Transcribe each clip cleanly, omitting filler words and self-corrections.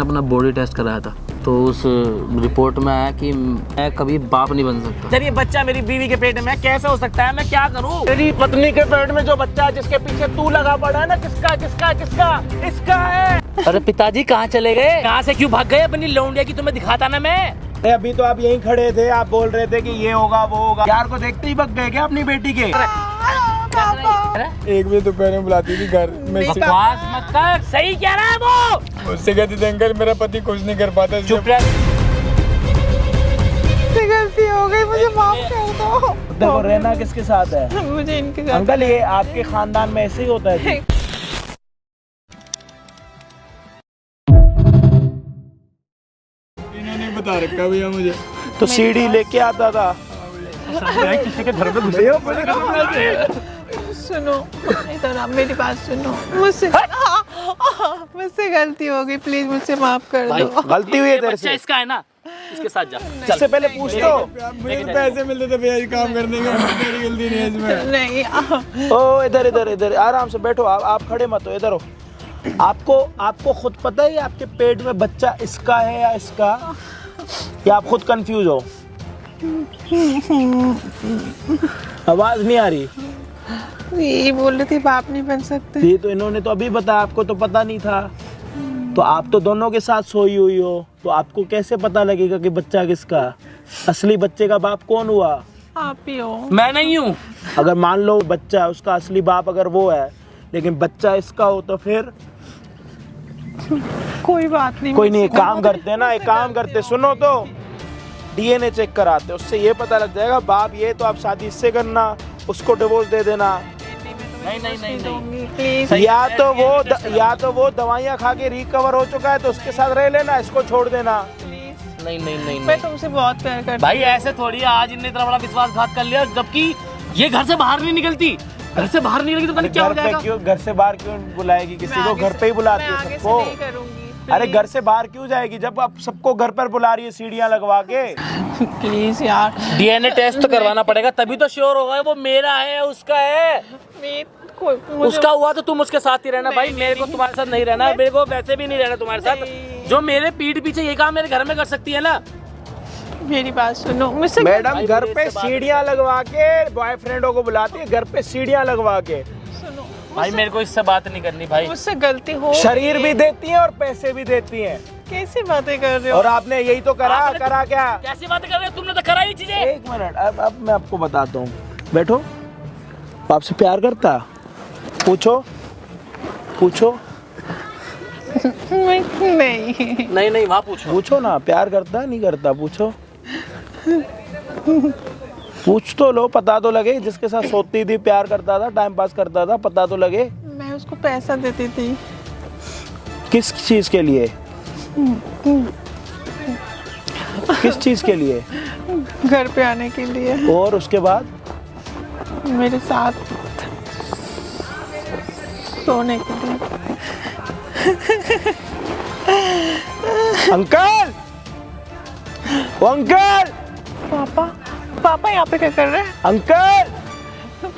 अपना body test कराया था तो उस रिपोर्ट में आया कि मैं कभी बाप नहीं बन सकता। जब ये बच्चा मेरी बीवी के पेट में कैसे हो सकता है, मैं क्या करूं? तेरी पत्नी के पेट में जो बच्चा है जिसके पीछे तू लगा पड़ा है ना, किसका किसका किसका इसका है। अरे पिताजी कहाँ चले गए, कहाँ से क्यों भाग गए अपनी लौंडिया की, तुम्हें दिखाता ना मैं। अभी तो आप यहीं खड़े थे, आप बोल रहे थे कि ये होगा वो होगा, यार को देखते ही भाग गए क्या अपनी बेटी के? एक बजे दोपहर में बुलाती थी घर में। बकवास मत कर, सही कह रहा है वो। उससे कहती थी अंकल मेरा पति कुछ नहीं कर पाता। चुप रह। गलती हो गई, मुझे माफ कर दो। देखो रहना किसके साथ है? मुझे इनके साथ। अंकल ये आपके खानदान में ऐसे ही होता है जी? इन्होंने बता रखा भैया मुझे। तो सीढ़ी लेके आता था किसी के घर में घुसे हो? सुनो इधर आप मेरी बात सुनो, मुझसे गलती हो गई, प्लीज मुझसे माफ कर दो। गलती हुई है तेरे से। इसका है ना, इसके साथ जा। इससे पहले पूछ लो। मुझे तो पैसे मिलते थे भैया काम करने के, मेरी गलती नहीं है इसमें। नहीं ओ इधर इधर इधर आराम से बैठो, आप खड़े मत हो, इधर हो। आपको खुद पता है आपके पेट में बच्चा इसका है या इसका, या आप खुद कंफ्यूज हो? आवाज नहीं आ रही। ये बोल रही थी बाप नहीं बन सकते। ये तो इन्होंने तो अभी बताया, आपको तो पता नहीं था। तो आप तो दोनों के साथ सोई हुई हो, तो आपको कैसे पता लगेगा कि बच्चा किसका? असली बच्चे का बाप कौन हुआ? आप ही हो। मैं नहीं हूँ। अगर मान लो बच्चा उसका असली बाप अगर वो है, लेकिन बच्चा इसका हो, तो फिर कोई बात नहीं। कोई नहीं, एक काम करते हैं ना, एक काम करते, सुनो तो डीएनए चेक कराते, उससे ये पता लग जाएगा बाप ये, तो आप शादी इससे करना, उसको डिवोर्स दे देना। नहीं। प्लीज। या तो वो दवाइयाँ खा के रिकवर हो चुका है तो उसके साथ रह लेना, इसको छोड़ देना। नहीं। मैं तुमसे बहुत प्यार करती हूँ। भाई ऐसे थोड़ी है, आज इनने इतना बड़ा विश्वासघात कर लिया, जबकि ये घर से बाहर नहीं निकलती। घर से बाहर नहीं निकलती तो पता नहीं क्या हो जाएगा। क्यों घर से बाहर क्यों बुलाएगी किसी को? घर पे ही बुलाती है सबको। अरे घर से बाहर क्यों जाएगी जब आप सबको घर पर बुला रही है सीढ़ियाँ लगवा के? प्लीज यार, डीएनए टेस्ट तो करवाना पड़ेगा, तभी तो श्योर होगा वो मेरा है उसका है। उसका हुआ तो तुम उसके साथ ही रहना भाई, मेरे को तुम्हारे साथ नहीं रहना, मेरे को वैसे भी नहीं रहना तुम्हारे साथ। जो मेरे पीठ पीछे ये काम मेरे घर में कर सकती है ना। मेरी बात सुनो मुझसे। मैडम घर पे सीढ़ियाँ लगवा के बॉयफ्रेंडों को बुलाती है, घर पे सीढ़ियाँ लगवा के। सुनो भाई मेरे को इससे बात नहीं करनी भाई। मुझसे गलती हो। शरीर भी देती है और पैसे भी देती हैं। कैसी बातें कर रहे हो? और आपने यही तो करा क्या? कैसी बातें कर रहे हो, तुमने तो करा ही चीजें। एक मिनट, अब मैं आपको बताता हूँ, बैठो। आपसे प्यार करता? पूछो। नहीं वहाँ पूछो ना, प्यार करता नहीं करता, पूछो। पूछ तो लो, पता तो लगे। जिसके साथ सोती थी, प्यार करता था, टाइम पास करता था, पता तो लगे। मैं उसको पैसा देती थी। किस चीज के लिए? किस चीज के लिए? घर पे आने के लिए। और उसके बाद मेरे साथ सोने के लिए। अंकल, अंकल, पापा यहाँ पे क्या कर रहे हैं? अंकल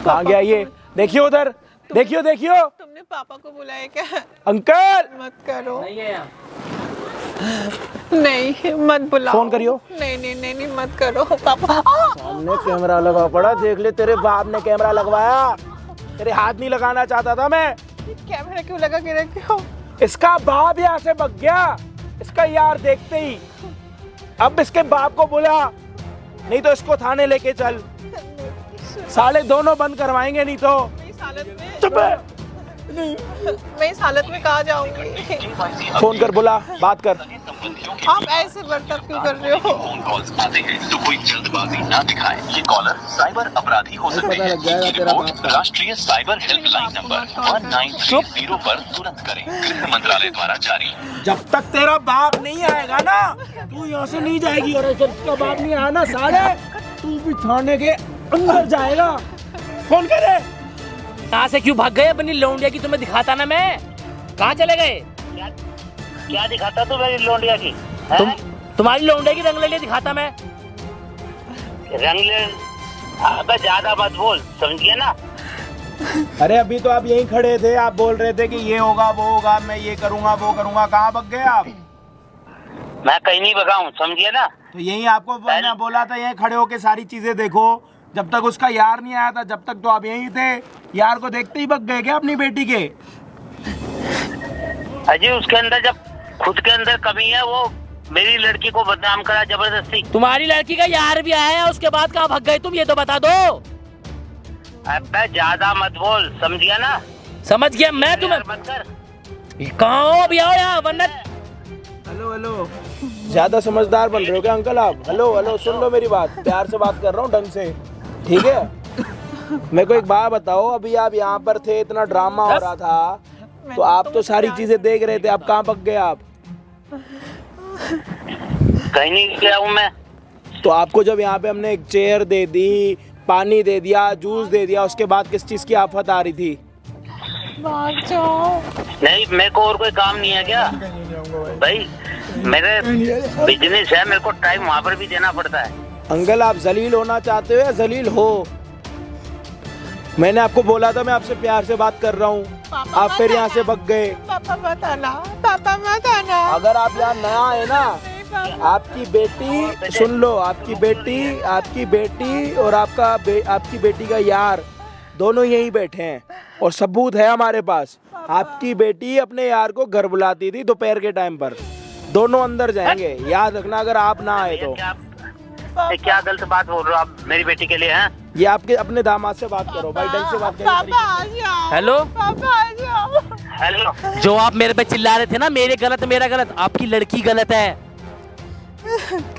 कहाँ गया ये? देखियो उधर, देखियो। तुमने पापा को बुलाया क्या? अंकल मत करो। नहीं है यहाँ। नहीं मत बुलाओ। फोन करियो। नहीं मत करो पापा। सामने कैमरा लगा पड़ा, देख ले, तेरे बाप ने कैमरा लगवाया। तेरे हाथ नहीं लगाना चाहता था मैं। कैमरा क्यों लगा के रखे हो? इसका बाप यहाँ से भाग गया, इसका यार देखते ही। अब इसके बाप को बुला, नहीं तो इसको थाने लेके चल। साले दोनों बंद करवाएंगे नहीं तो। चुप है। मैं इस हालत में कहाँ जाऊंगी? फोन कर, बुला, बात कर। आप ऐसे बर्ताव क्यों कर रहे हो? फोन कॉल्स आते हैं तो कोई जल्दबाजी ना दिखाए। ये कॉलर साइबर अपराधी हो सकते हैं। ये रिपोर्ट राष्ट्रीय साइबर हेल्पलाइन नंबर 1930 पर तुरंत करें। गृह मंत्रालय द्वारा जारी। जब तक तेरा बाप नहीं आएगा ना, तू यहाँ से नहीं जाएगी। और जब तेरा बाप नहीं आया ना साले, तू भी थाने के अंदर जाएगा। फोन करे। कहाँ से क्यों भाग गए अपनी लौंडिया की, तुम्हें दिखाता ना मैं। कहाँ चले गए? क्या दिखाता तू मेरी लौंडिया की? तुम्हारी लौंडिया की रंगलेलिया दिखाता मैं। रंगले? अबे ज्यादा मत बोल, समझिए ना। अरे अभी तो आप यहीं खड़े थे, आप बोल रहे थे कि ये होगा वो होगा, मैं ये करूंगा वो करूंगा, कहाँ भाग गए आप? मैं कहीं नहीं भगा हूँ, समझिए ना। तो यही आपको मैंने बोला था, यहीं खड़े होके सारी चीजें देखो। जब तक उसका यार नहीं आया था, जब तक तो आप यहीं थे। यार को देखते ही भग गए क्या अपनी बेटी के? अजी उसके अंदर जब खुद के अंदर कमी है, वो मेरी लड़की को बदनाम करा जबरदस्ती। तुम्हारी लड़की का यार भी आया है, उसके बाद कहाँ भाग गए तुम, ये तो बता दो। अबे ज्यादा मत बोल, समझिया ना। समझ गया मैं तुम्हें। मत कर। कहाँ हो अभी, आओ यहाँ वरना। हेलो हेलो, ज्यादा समझदार बन रहे हो क्या अंकल आप? हेलो हेलो, सुन लो मेरी बात, प्यार से बात कर रहा हूँ ढंग से, ठीक है? मेरे को एक बात बताओ, अभी आप यहाँ पर थे, इतना ड्रामा हो रहा था, तो आप तो सारी चीजें देख रहे थे, आप कहाँ पक गए आप? कहीं नहीं गया हूँ मैं। तो आपको जब यहाँ पे हमने एक चेयर दे दी, पानी दे दिया, जूस दे दिया, उसके बाद किस चीज की आफत आ रही थी? भाग जाओ। नहीं, मेरे को और कोई काम नहीं है क्या भाई? मेरे बिजनेस है, मेरे को टाइम वहाँ पर भी देना पड़ता है। अंकल आप जलील होना चाहते हो या जलील हो? मैंने आपको बोला था मैं आपसे प्यार से बात कर रहा हूँ, आप फिर यहाँ से भग गए। पापा मत आना, पापा मत आना। अगर आप यहाँ नया है ना, आपकी बेटी सुन लो, आपकी बेटी और आपकी बेटी का यार दोनों यहीं बैठे हैं और सबूत है हमारे पास। आपकी बेटी अपने यार को घर बुलाती थी दोपहर के टाइम पर, दोनों अंदर जाएंगे, याद रखना अगर आप ना आए तो। क्या गलत बात बोल रहे हो आप मेरी बेटी के लिए? हैं ये आपके अपने दामाद से बात करो भाई, ढंग से बात करो। पापा आ जाओ। हेलो पापा आ जाओ। हेलो, जो आप मेरे पे चिल्ला रहे थे ना, मेरे गलत मेरा गलत, आपकी लड़की गलत है।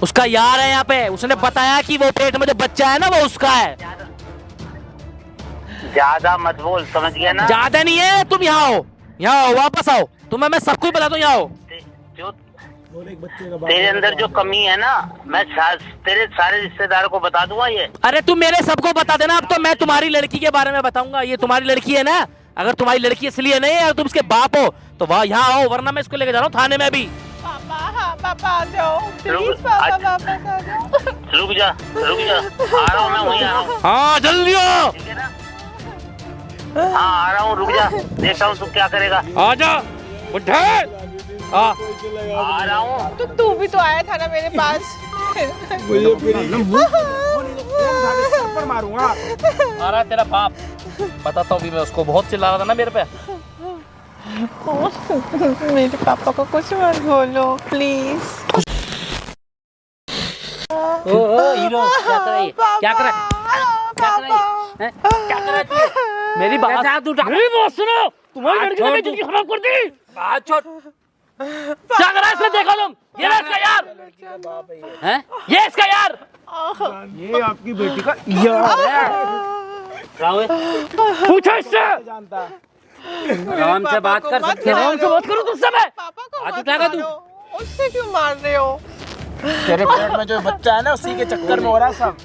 उसका यार है यहाँ पे, उसने बताया कि वो पेट में जो बच्चा है ना वो उसका है। ज्यादा मत बोल, समझ गया ना। ज्यादा नहीं है, तुम यहाँ आओ, वापस आओ, तुम्हें मैं सब कुछ बता दूं, यहाँ आओ। जो तेरे अंदर जो कमी है ना, मैं तेरे सारे रिश्तेदारों को बता दूंगा ये। अरे तुम मेरे सबको बता देना, अब तो मैं तुम्हारी लड़की के बारे में बताऊंगा। ये तुम्हारी लड़की है ना, अगर तुम्हारी लड़की इसलिए नहीं है, अगर तुम इसके बाप हो तो वहाँ यहाँ आओ, वरना मैं इसको लेके जा रहा हूँ थाने में भी। पापा, हाँ पापा आ जाओ प्लीज, पापा वापस आ जाओ। रुक जा, आ रहा हूँ मैं, वहीं आ रहा हूँ। हाँ जल्दी आओ। ठीक है ना? हाँ आ रहा हूँ, रुक जा, देखता हूँ तू क्या करेगा। आ जा बुड्ढे, आ रहा हूँ। तो तू भी तो आया था ना मेरे पास। पर मारूंगा। आ रहा है तेरा बाप, बताता हूँ भी मैं उसको, बहुत चिल्ला रहा था ना मेरे पे। मेरे पापा को कुछ मत बोलो प्लीज। ओ हीरो, क्या कर रही है? क्या कर रहा है? क्या कर रही है? हैं? क्या कर रही है? मेरी बात सुनो, तुम्हारी लड़की ने मेरी जिंदगी खराब कर दी। बात छोड़, क्या कर रहा है इसने? देखो तुम, ये रहा इसका यार हैं? ये इसका यार, ये आपकी बेटी का यार है। पूछो इससे, जानता आराम से बात कर सकते हो। आराम से बात करो तुझसे मैं। पापा को आज मत उठाएगा तू। मारो, उससे क्यों मार रहे हो? तेरे पेट में जो बच्चा है ना, उसी के चक्कर में हो रहा है सब।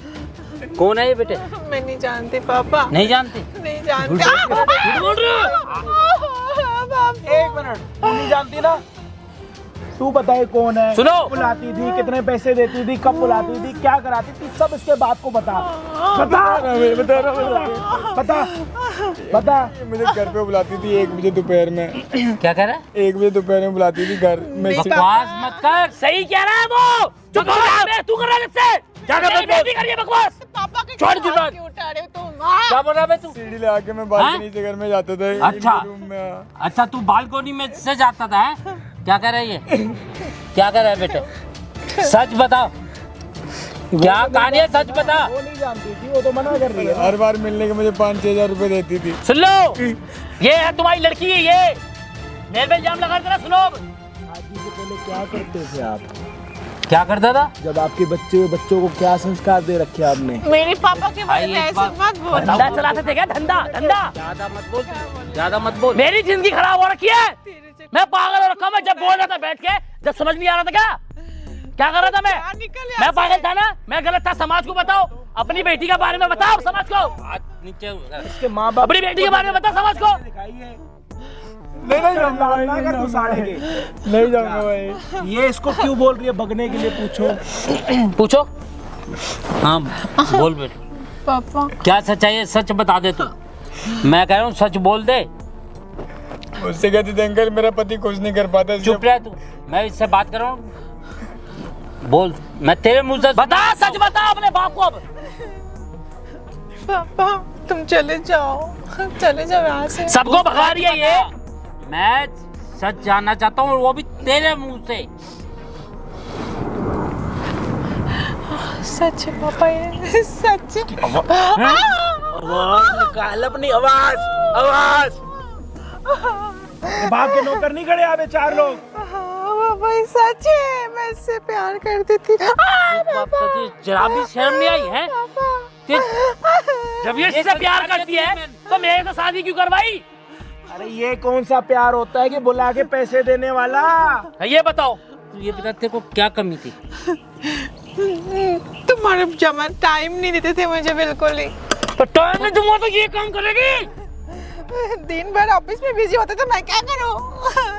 कौन है ये बेटे? मैं नहीं जानती पापा, नहीं जानती? नहीं जानती। झूठ बोल रहे हो। पापा, एक मिनट, तू नहीं जानती ना? तू बताए कौन है, सुनो। बुलाती थी, कितने पैसे देती थी, कब बुलाती थी, क्या कराती थी, सब इसके बाप को बता। बता। मुझे घर पे बुलाती थी 1 बजे दोपहर में। क्या कह रहा है? 1 बजे दोपहर में बुलाती थी घर में। बकवास मत कर, सही कह रहा है वो। जो कर रहा है तू कर रहा है इससे। क्या कर रहा है? कर ये बकवास। पापा के छोड़ क्यों दीवार। हाथ क्यों उठा रहे हो तुम? हाँ? क्या बोल रहा है तू? सीढ़ी लगा के मैं बालकनी से घर में जाता था। अच्छा। इनके रूम में। अच्छा तू बालकोनी में से जाता था? क्या कर रही है? क्या कर रहा है बेटे? सच बताओ, क्या कहानी है, सच बता। वो नहीं जानती थी, वो तो मना कर रही है। हर बार मिलने के मुझे 5-6 हजार रुपए देती थी। सुन लो, ये है तुम्हारी लड़की, ये मेरे पे इल्जाम लगा देना। सुनो, शादी से पहले क्या करते थे आप? क्या करता था? जब आपके बच्चों को क्या संस्कार दे रखे आपने? मेरे पापा के बारे में एक ऐसे बार- मत बोल। धंधा चलाते थे क्या? धंधा ज्यादा मत बोल, ज्यादा मत बोल। मेरी जिंदगी खराब हो रखी है, मैं पागल हो रखा। मैं जब बोल रहा था बैठ के, जब समझ नहीं आ रहा था क्या कर रहा था मैं पागल था ना, मैं गलत था। समाज को बताओ, अपनी बेटी के बारे में बताओ समाज को। नीचे इसके माँ बाप अपनी बेटी के बारे में बताओ समाज को। नहीं जाऊंगा भाई, नहीं जाऊंगा भाई। ये इसको क्यों बोल रही है भगने के लिए? पूछो। हाँ बोल बेटे, पापा क्या सच्चाई है? सच बता दे तू। मैं कह रहा हूँ सच बोल दे। उससे कहती थी अंकल मेरा पति कुछ नहीं कर पाता। चुप रह तू, मैं इससे बात कर रहा हूँ। बोल, मैं तेरे मुंह से बता, सच बता अपने बाप को अब। पापा तुम चले जाओ यहाँ से। सबको भगा रही है ये। मैं सच जानना चाहता हूँ, वो भी तेरे मुंह से। सच है पापा, ये सच है। आवाज निकाल अपनी, आवाज। बाप के नौकर नहीं खड़े यहाँ पे 4 लोग। पापा ये सच है, मैं इससे प्यार करती थी। जरा भी शर्म नहीं आई है? जब ये इससे प्यार करती है तो मेरे से शादी क्यों करवाई? अरे ये कौन सा प्यार होता है कि बुला के पैसे देने वाला? ये बताओ, ये बता तेरे को क्या कमी थी? तुम्हारे जमा टाइम नहीं देते थे मुझे बिल्कुल ही। तो टाइम नहीं दूंगा तो ये काम करेगी? दिन भर ऑफिस में बिजी होते तो मैं क्या करूं?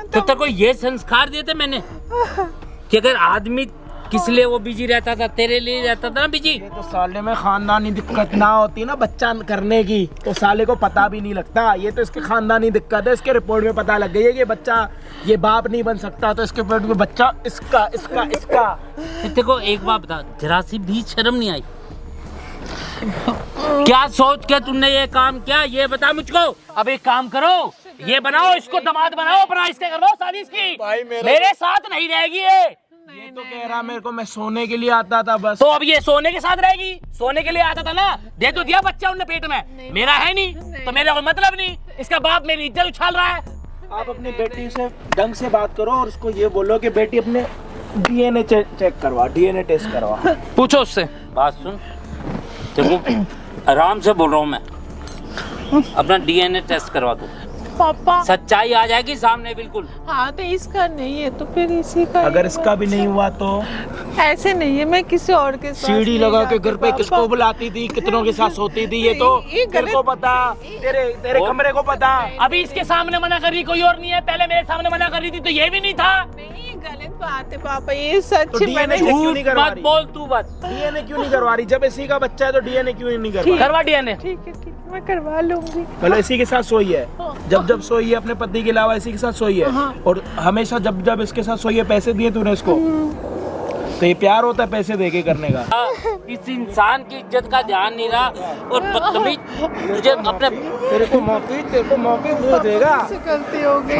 तो तेरे को ये संस्कार दिए थे मैंने कि अगर आदमी किस लिए वो बिजी रहता था, तेरे लिए रहता था ना बिजी। ये तो साले में खानदानी दिक्कत ना होती ना बच्चा करने की तो साले को पता भी नहीं लगता। ये तो इसके खानदानी दिक्कत है, इसके रिपोर्ट में पता लग गई है कि बच्चा ये बाप नहीं बन सकता, तो इसके पेट में बच्चा इसका। तेरे को एक बात बता, जरा सी भी शर्म नहीं आई? क्या सोच के तुमने ये काम किया, ये बता मुझको। अब एक काम करो, ये बनाओ, इसको दामाद बनाओ, अपना इससे करो शादी इसकी। मेरे साथ नहीं रहेगी ये तो कह रहा मेरे को मैं सोने के लिए आता था बस। तो अब ये सोने के साथ रहेगी? सोने के लिए आता था ना, दे तो दिया बच्चा उनने पेट में, मेरा है नहीं तो मेरा कोई मतलब नहीं। इसका बाप मेरी इज्जत उछाल रहा है। आप अपनी बेटी से ढंग से बात करो और उसको ये बोलो कि बेटी अपने डीएनए चेक करवा, डीएनए टेस्ट करवा। पूछो उससे। बात सुन, देखो आराम से बोल रहा हूँ मैं, अपना डीएनए टेस्ट करवा दो, पापा सच्चाई आ जाएगी सामने बिल्कुल। हाँ तो इसका नहीं है तो फिर इसी का। अगर इसका भी नहीं हुआ तो ऐसे नहीं है, मैं किसी और के साथ सीढ़ी नहीं लगा के जाती घर पे पापा। किसको बुलाती थी, कितनों के साथ सोती थी, ये तो ये तेरे को पता, तेरे कमरे को पता। अभी इसके सामने मना कर रही कोई और नहीं है, पहले मेरे सामने मना कर रही थी तो ये भी नहीं था। नहीं गलत बात है पापा, ये सच तो है। डीएनए मैंने क्यों नहीं करवा मत रही? बोल तू बस। डीएनए क्यों नहीं करवा रही? जब इसी का बच्चा है तो डीएनए क्यों नहीं करवा रही? करवा डीएनए। ठीक है मैं करवा लूंगी। मतलब इसी के साथ सोई है, जब सोई है अपने पति के अलावा इसी के साथ सोई है, और हमेशा जब इसके साथ सोई है पैसे दिए तूने इसको, तो ये प्यार होता है पैसे देके करने का। इस इंसान की इज्जत का ध्यान नहीं रहा और बदतमीज तुझे अपने तेरे को मौके वो देगा। मुझसे गलती हो गई।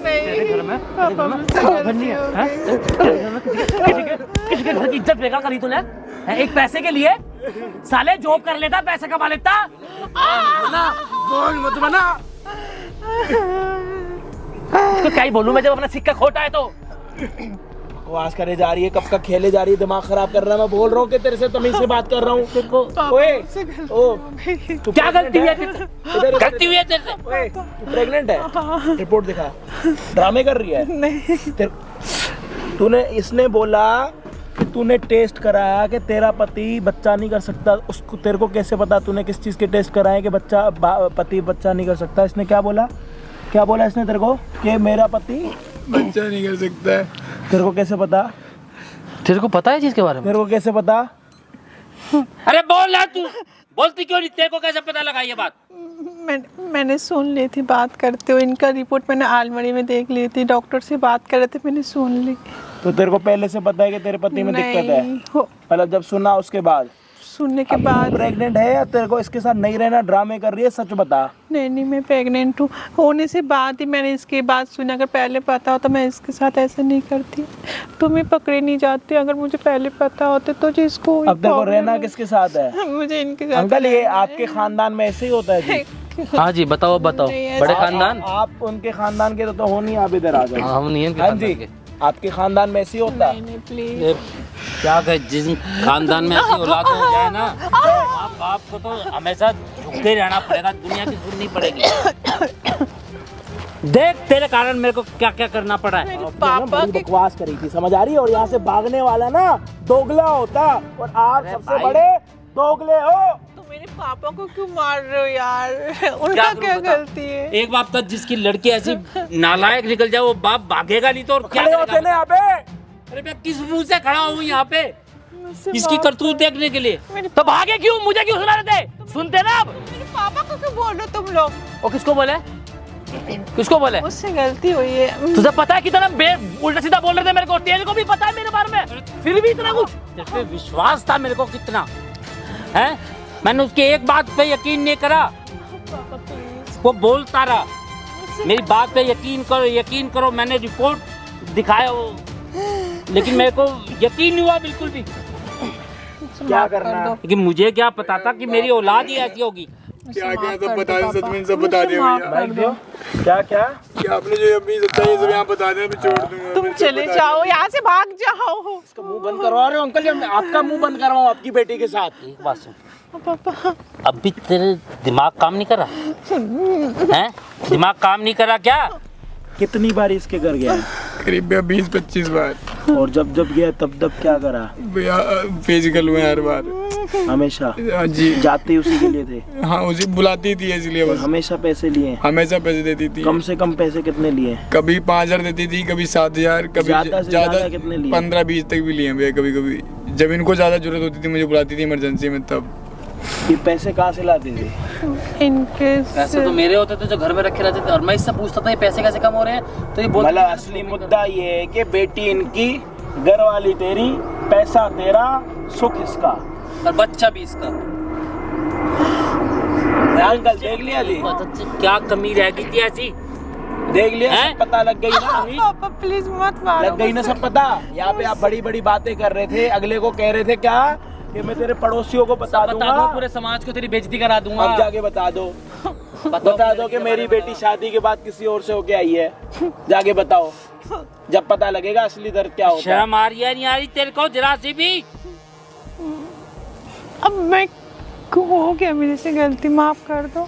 नहीं पापा मुझसे गलती हो गई। किसी के घर की इज्जत बेकार करी तूने? एक पैसे के लिए साले जॉब कर लेता, पैसे कमा लेता। बोल मत बना। तो क्या ही बोलूं मैं जब अपना सिक्का खोटा है तो। बकवास करे जा रही है, कब का खेले जा रही है, दिमाग खराब कर रहा है। मैं बोल रहा हूँ कि तेरे से तमीज से बात कर रहा हूँ। ओए तू क्या गलती है? इधर गलती हुई है तेरे से? ओए तू प्रेग्नेंट है? रिपोर्ट दिखा। ड्रामे कर रही है? नहीं तूने इसने बोला कि तूने टेस्ट कराया कि तेरा पति बच्चा नहीं कर सकता। उसको तेरे को कैसे पता? तूने किस चीज़ के टेस्ट कराए कि पति बच्चा नहीं कर सकता? इसने क्या बोला इसने तेरे को कि मेरा पति बच्चा नहीं कर सकता है? तेरे को कैसे पता? तेरे को पता है चीज के बारे में? तेरे को कैसे पता? अरे बोल यार, तू बोलती क्यों नहीं? तेरे को कैसे पता लगा ये बात? मैंने सुन ली थी बात करते हुए, इनका रिपोर्ट मैंने अलमारी में देख ली थी, डॉक्टर से बात कर रहे थे, मैंने सुन ली। तो तेरे को पहले से पता है कि तेरे पति में दिक्कत है? मतलब जब सुना उसके बाद? सुनने के बाद। प्रेग्नेंट है या तेरे को इसके साथ नहीं रहना ड्रामे कर रही है? सच बता। नहीं मैं प्रेग्नेंट हूँ। होने से बाद ही मैंने इसकी बात सुनी। अगर पहले पता होता मैं इसके साथ ऐसा नहीं करती, तो मैं पकड़े नहीं जाती। अगर मुझे पहले पता होता तो जिसको अब तेरे को रहना किसके साथ है? मुझे इनके साथ। अंकल ये आपके खानदान में ऐसे ही होता है जी? हाँ जी बताओ। बड़े खानदान? आप उनके खानदान के तो हो नहीं, आप इधर आ जाओ। हम नहीं हाँ जी, आपके खानदान में ऐसे ही होता है? प्लीज क्या कहे, जिस खानदान में ऐसी औलाद हो जाए ना, आप बाप को तो हमेशा झुकते रहना पड़ेगा, दुनिया की सुननी पड़ेगी। देख तेरे कारण मेरे को क्या क्या करना पड़ा है। पापा बड़ी बकवास करी थी, समझ आ रही है? और यहाँ से भागने वाला ना दोगला होता, और आप सबसे बड़े दोगले हो। तो मेरे पापा को क्यों मार रहे हो यार? उनका क्या गलती है? एक बाप तक जिसकी लड़की ऐसी नालायक निकल जाए, वो बाप भागेगा नहीं तो और क्या खड़े होते करेगा? ना यहाँ पे। अरे मैं किस मुंह से खड़ा हूँ यहाँ पे इसकी करतूत देखने के लिए? तो भागे क्यों? मुझे क्यों सुना रहे थे? सुनते ना अब। मेरे पापा को क्यों बोल रहे हो तुम लोग? वो किसको बोले? किसको बोले? उससे गलती हुई है। तुझे पता है कितना उल्टा सीधा बोल रहे थे मेरे को, तेरे को भी पता है मेरे बारे में, फिर भी इतना कुछ तेरे पे विश्वास था मेरे को कितना है। मैंने उसकी एक बात पे यकीन नहीं करा, पापा प्लीज। वो बोलता रहा मेरी बात पे यकीन करो। मैंने रिपोर्ट दिखाया वो, लेकिन मेरे को यकीन नहीं हुआ बिल्कुल भी। क्या करना? लेकिन मुझे क्या पता था कि मेरी औलाद ही ऐसी होगी। क्या क्या सब बता दे, सच में सब बता दिया भैया। भाई दो क्या क्या क्या आपने जो अभी सच्चाई सब यहाँ बता दिया, मैं छोड़ दूंगा। तुम चले जाओ यहाँ से, भाग जाओ। इसका मुंह बंद करवा रहे हो अंकल? या मैं आपका मुंह बंद करवाऊं आपकी बेटी के साथ? एक बात सुन, पापा अभी तेरे दिमाग काम नहीं कर रहा है? दिमाग काम नहीं कर रहा क्या? कितनी बार इसके घर गया है? करीब 20-25 बार। और जब जब गया तब क्या करा? भैया फिजिकल हुए हर बार। हमेशा जी जाते ही उसी के लिए थे? हाँ, उसे बुलाती थी इसलिए बस। हमेशा पैसे लिए? हमेशा पैसे देती थी। कम से कम पैसे कितने लिए? कभी 5,000 देती थी, कभी 7,000, कभी ज्यादा से ज्यादा कितने लिए? 15-20 तक भी लिए भैया कभी कभी। जब इनको ज्यादा जरूरत होती थी मुझे बुलाती थी इमरजेंसी में, तब। ये पैसे कहाँ से लाती थी? इनके पैसे तो मेरे होते थे जो घर में रखे रहते थे, और मैं इससे पूछता था ये पैसे कैसे कम हो रहे हैं, तो ये बोलता मतलब असली मुद्दा ये है कि बेटी इनकी, घर वाली तेरी, पैसा तेरा, सुख इसका, और बच्चा भी इसका। अंकल देख लिया जी? क्या कमी रह गई थी ऐसी? देख लिया? हैं? सब पता लग गई ना? पापा प्लीज मत मारो। लग गई ना सब पता? यहाँ पे आप बड़ी बड़ी बातें कर रहे थे, अगले को कह रहे थे क्या कि मैं तेरे पड़ोसियों को बता दूंगा, पूरे समाज को तेरी बेइज्जती करा दूंगा। अब जाके बता दो, बता दो कि मेरी बेटी शादी के बाद किसी और से होके आई है। जाके बताओ, जब पता लगेगा असली दर्द क्या होता है। शर्म आ रही है नहीं आ रही तेरे को जरा सी भी? अब मैं हो गया मेरे से गलती, माफ कर दो।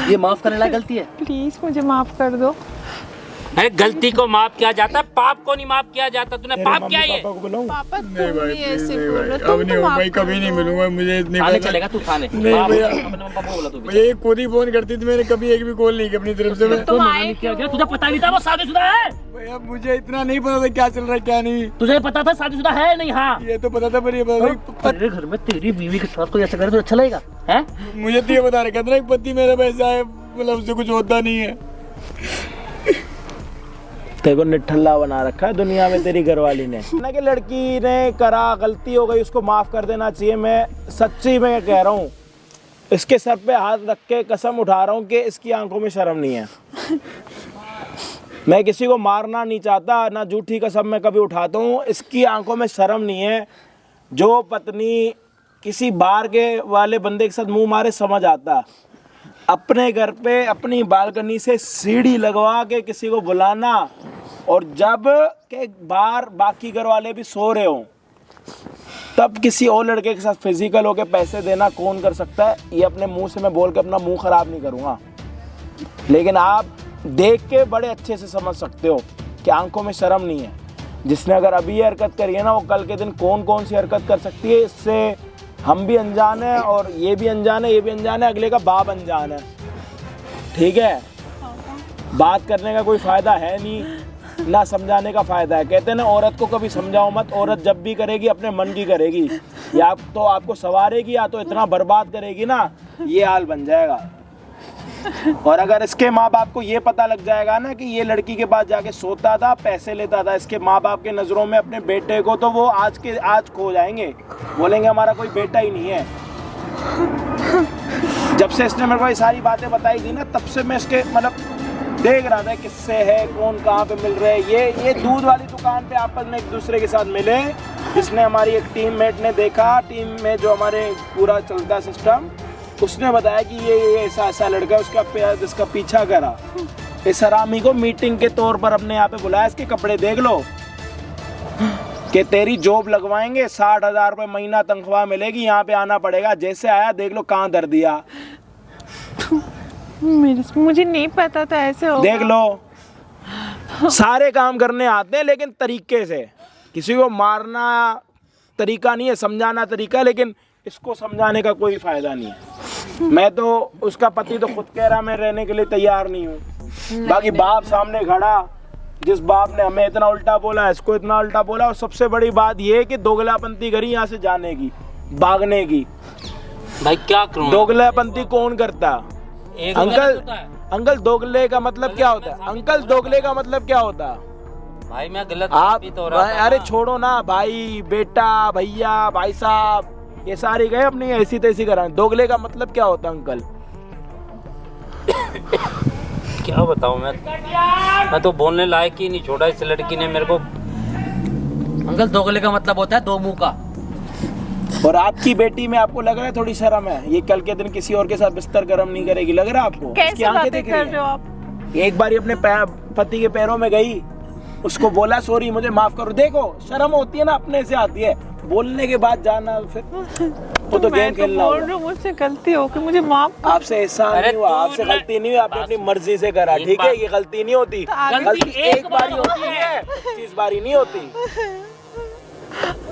ये माफ करने लायक गलती है? प्लीज मुझे माफ कर दो। अरे गलती को माफ किया जाता है, पाप को नहीं माफ किया जाता। तूने तेरे पाप मम्मी किया है ये? पापा को बुलाऊं? पापा तुम नहीं भाई, भी प्लीज ऐसे नहीं बोल भाई, रहे, अब तुम नहीं तो हो माफ भाई, कर कभी दो। नहीं मिलूंगा मुझे इतनी थाने पता। चलेगा तू, थाने। नहीं भैया, अपने मम्मी पापा को बोला तू भी। ये खुद ही फोन करती थी, मैंने कभी एक भी कॉल नहीं की अपनी तरफ से। तो मना नहीं किया गया? तुझे पता नहीं था वो शादीशुदा है? भैया मुझे इतना नहीं पता था क्या चल रहा है क्या नहीं। तुझे पता था शादीशुदा है नहीं? हाँ, ये तो पता था, पर ये पता तेरे घर में तेरी बीवी के साथ कोई ऐसा करे तो अच्छा लगेगा? हैं? मुझे तो ये बता रखा था ना कि पति मेरा वैसा है, मतलब उससे कुछ होता नहीं है। तेरे को निठल्ला बना रखा है दुनिया में तेरी घरवाली ने ना, कि लड़की ने करा, गलती हो गई, उसको माफ कर देना चाहिए। मैं सच्ची में कह रहा हूँ, इसके सर पे हाथ रख के कसम उठा रहा हूँ कि इसकी आंखों में शर्म नहीं है। मैं किसी को मारना नहीं चाहता, ना झूठी कसम मैं कभी उठाता हूँ। इसकी आंखों में शर्म नहीं है। जो पत्नी किसी बाहर के वाले बंदे के साथ मुंह मारे समझ आता, अपने घर पे अपनी बालकनी से सीढ़ी लगवा के किसी को बुलाना, और जब के बाहर बाकी घर वाले भी सो रहे हो तब किसी और लड़के के साथ फिजिकल होके पैसे देना कौन कर सकता है? ये अपने मुंह से मैं बोल के अपना मुंह खराब नहीं करूँगा, लेकिन आप देख के बड़े अच्छे से समझ सकते हो कि आंखों में शर्म नहीं है। जिसने अगर अभी ये हरकत करी है ना, वो कल के दिन कौन कौन सी हरकत कर सकती है। इससे हम भी अनजान है, और ये भी अनजान है, ये भी अनजान है, अगले का बाप अनजान है। ठीक है, बात करने का कोई फायदा है नहीं, ना समझाने का फायदा है। कहते हैं ना, औरत को कभी समझाओ मत, औरत जब भी करेगी अपने मन की करेगी, या तो आपको संवारेगी या तो इतना बर्बाद करेगी ना, ये हाल बन जाएगा। और अगर इसके माँ बाप को ये पता लग जाएगा ना कि ये लड़की के पास जाके सोता था, पैसे लेता था, इसके माँ बाप के नज़रों में अपने बेटे को, तो वो आज के आज खो जाएंगे, बोलेंगे हमारा कोई बेटा ही नहीं है। जब से इसने मेरे को ये सारी बातें बताई थी ना, तब से मैं इसके मतलब देख रहा था किससे है, कौन कहाँ पे मिल रहे हैं। ये दूध वाली दुकान पे आपस में एक दूसरे के साथ मिले, जिसने हमारी एक टीममेट ने देखा, टीम में जो हमारे पूरा चलता सिस्टम, उसने बताया कि ये ऐसा लड़का है, इसका पीछा करा। इस हरामी को मीटिंग के तौर पर अपने यहाँ पे बुलाया, इसके कपड़े देख लो कि तेरी जॉब लगवाएंगे, 60,000 रुपये महीना तनख्वाह मिलेगी, यहाँ पे आना पड़ेगा। जैसे आया देख लो कहाँ दर दिया। मुझे नहीं पता था ऐसे होगा। देख लो, सारे काम करने आते हैं लेकिन तरीके से। किसी को मारना तरीका नहीं है, समझाना तरीका, लेकिन इसको समझाने का कोई फायदा नहीं है। मैं तो, उसका पति तो खुद कह रहा मैं रहने के लिए तैयार नहीं हूँ। बाकी बाप सामने खड़ा, जिस बाप ने हमें इतना उल्टा बोला, इसको इतना उल्टा बोला। और सबसे बड़ी बात ये है कि दोगलापंती करी यहाँ से जाने की, भागने की। भाई क्या करूं? दोगलापंती कौन करता? अंकल अंकल दोगले का मतलब क्या होता है? अंकल दोगले का मतलब क्या होता है? भाई मैं गलत आप साबित हो रहा था अरे ना। छोड़ो ना भाई, बेटा, भैया, भाई साहब, ये सारे गए अपनी ऐसी तैसी कराने। दोगले का मतलब क्या होता है अंकल? क्या बताऊं मैं तो बोलने लायक ही नहीं छोड़ा इस लड़की ने मेरे को। अंकल दोगले का मतलब होता है दो मुंह का। और आपकी बेटी में आपको लग रहा है थोड़ी शर्म है? ये कल के दिन किसी और के साथ बिस्तर गर्म नहीं करेगी, लग रहा है आपको? इसकी कैसे आंखें बातें देख कर रही रहे हो हैं। आप? एक बार अपने पति के पैरों में गई, उसको बोला सॉरी मुझे माफ करो। देखो शर्म होती है ना, अपने से आती है, बोलने के बाद जाना फिर वो तो मैं गेम तो खेलना बोल होगा। रही हूँ, मुझसे गलती हो गई, मुझे माफ कर। आपसे एहसान अरे नहीं हुआ, तू आपसे ना- गलती नहीं हुई, आपने अपनी मर्जी से करा, एक ठीक है? बात- ये गलती नहीं होती, तो आगे- गलती एक बार ही होती है, 25 बारी नहीं होती।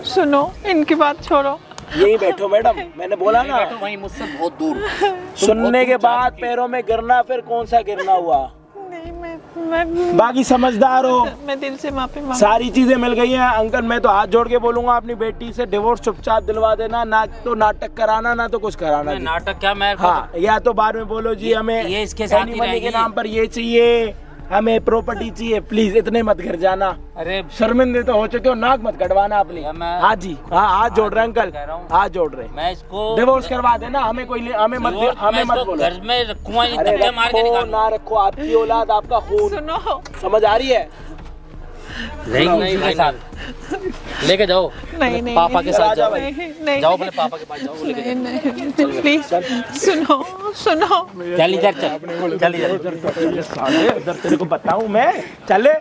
सुनो, इनकी बात छोड़ो। यही बैठो मैडम, मैंने बोला ना, वहीं मुझसे बहुत दूर। सुनने के बाद पैरों में गिरना, फिर कौन सा गिरना हुआ? नहीं, मैं बाकी समझदार हो, मैं दिल से माफी मांग। सारी चीजें मिल गई हैं। अंकल मैं तो हाथ जोड़ के बोलूंगा अपनी बेटी से डिवोर्स चुपचाप दिलवा देना, ना तो नाटक कराना, ना तो कुछ कराना मैं जी। नाटक क्या मैं हाँ, या तो बाद में बोलो जी हमें ये इसके साथ ही एनी मनी के रहेगी। नाम पर ये चाहिए, हमें प्रॉपर्टी चाहिए, प्लीज इतने मत गिर जाना। अरे शर्मिंदे तो हो चुके हो, नाक मत कटवाना अपनी। या मैं- हाँ जी, हाँ हाथ जोड़ रहे हैं अंकल, कह रहा हूँ। हाथ जोड़ रहे। मैं इसको डिवोर्स करवा देना, हमें कोई हमें मत बोलो। घर में रखूंगा, ये अरे धक्के मार के रखो निकालूंगा। ना रखो, आपकी औलाद आपका खून, सुनो, समझ आ रही है? नहीं भाई साहब, लेके जाओ नहीं नहीं पापा के साथ जाओ। नहीं नहीं जाओ अपने पापा के पास जाओ, लेके नहीं नहीं प्लीज सुनो सुनो। चल इधर चल साले, इधर तेरे को बताऊं मैं, चले।